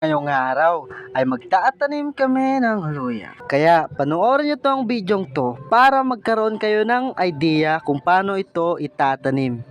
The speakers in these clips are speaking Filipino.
Ngayong araw ay magtatanim kami ng luya. Kaya panoorin nyo tong bidyong to para magkaroon kayo ng idea kung paano ito itatanim.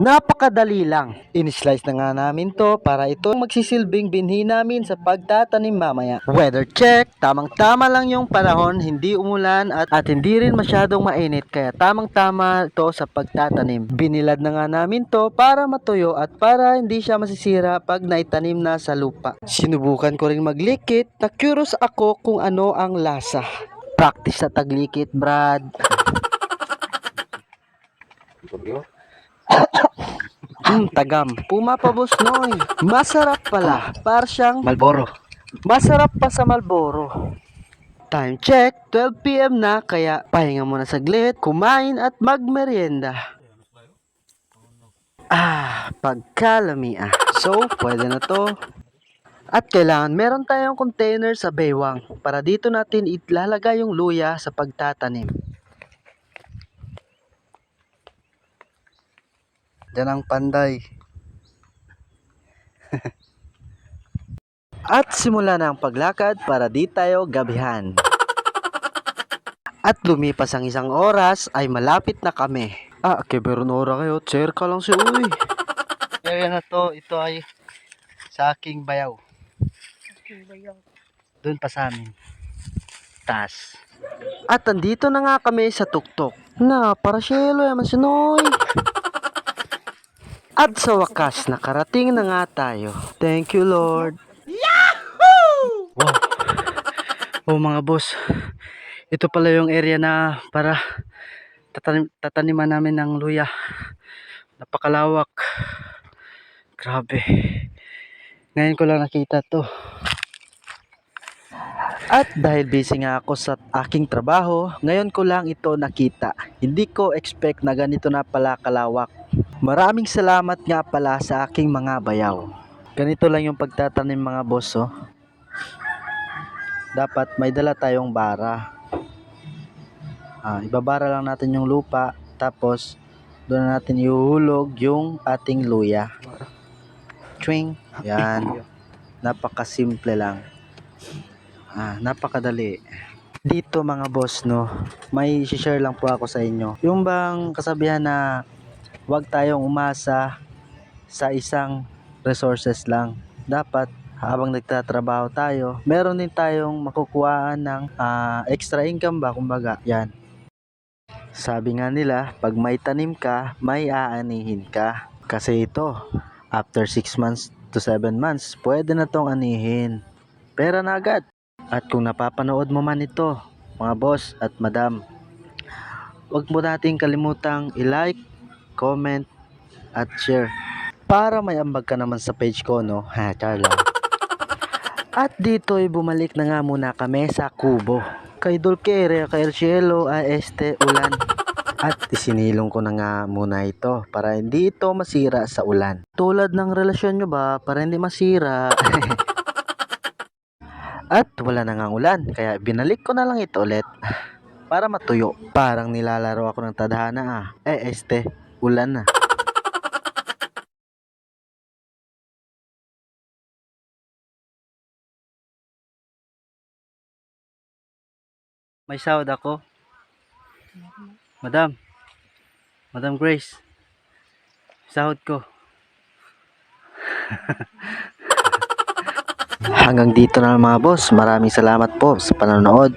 Napakadali lang. In-slice na nga namin to para ito magsisilbing binhi namin sa pagtatanim mamaya. Weather check, tamang-tama lang yung panahon, hindi umulan at hindi rin masyadong mainit kaya tamang-tama ito sa pagtatanim. Binilad na nga namin to para matuyo at para hindi siya masisira pag naitanim na sa lupa. Sinubukan ko rin maglikit, na curious ako kung ano ang lasa. Practice sa taglikit, Brad. Tagam. Pumapabos noy. Masarap pala. Para siyang Malboro. Masarap pa sa Malboro. Time check, 12 PM na kaya pahinga muna saglit, kumain at magmerienda. Pagkalami. So, pwede na to. At kailangan meron tayong container sa baywang para dito natin ilalagay yung luya sa pagtatanim. Diyan ang panday. At simula na ang paglakad para di tayo gabihan. At lumipas ang isang oras ay malapit na kami. Keberon ora kayo, cerka lang si uy. Area na to, ito ay sa aking bayaw. Doon pa sa amin. Taas. At andito na nga kami sa tuktok. Para syelo yaman si Noy. At sa wakas, nakarating na nga tayo. Thank you, Lord. Yahoo! Wow. Mga boss, ito pala yung area na para tataniman namin ng luya. Napakalawak. Grabe. Ngayon ko lang nakita to. At dahil busy nga ako sa aking trabaho, ngayon ko lang ito nakita. Hindi ko expect na ganito na pala kalawak. Maraming salamat nga pala sa aking mga bayaw. Ganito lang yung pagtatanim mga boss. Dapat may dala tayong bara. Ibabara lang natin yung lupa, tapos doon natin ihuhulog yung ating luya. Twing. Yan. Napakasimple lang. Napakadali. Dito mga boss, may share lang po ako sa inyo. Yung bang kasabihan na huwag tayong umasa sa isang resources lang. Dapat habang nagtatrabaho tayo, meron din tayong makukuhaan ng extra income ba, kumbaga. Yan. Sabi nga nila, pag may tanim ka, may aanihin ka. Kasi ito, after 6 months to 7 months, pwede na tong anihin. Pera na agad. At kung napapanood mo man ito, mga boss at madam, huwag mo nating kalimutang i-like, comment, at share. Para may ambag ka naman sa page ko, Charla. At dito ay bumalik na nga muna kami sa kubo. Kay Dulcere, kay El Cielo, ulan. At isinilong ko na nga muna ito para hindi ito masira sa ulan. Tulad ng relasyon nyo ba, para hindi masira. At wala na nga ulan, kaya binalik ko na lang ito ulit para matuyo. Parang nilalaro ako ng tadhana ulan na. May sahod ako. Madam Grace, sahod ko. Hanggang dito na mga boss. Maraming salamat po sa panonood.